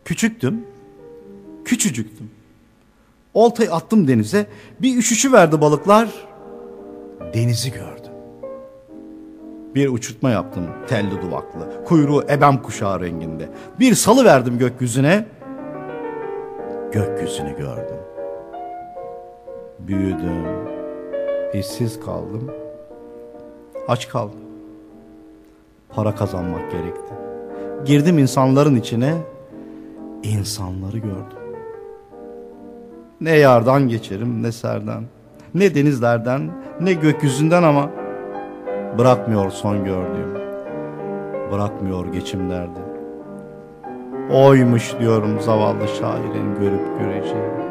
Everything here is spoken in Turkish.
Küçüktüm, küçücüktüm. Oltayı attım denize, bir üşüşüverdi balıklar, denizi gördüm. Bir uçurtma yaptım telli duvaklı, kuyruğu ebem kuşağı renginde. Bir salıverdim gökyüzüne, gökyüzünü gördüm. Büyüdüm, işsiz kaldım, aç kaldım. Para kazanmak gerekti. Girdim insanların içine, insanları gördüm. Ne yardan geçerim ne serden, ne denizlerden ne gökyüzünden ama bırakmıyor son gördüğüm, bırakmıyor geçim derdi. Oymuş diyorum zavallı şairin görüp göreceği.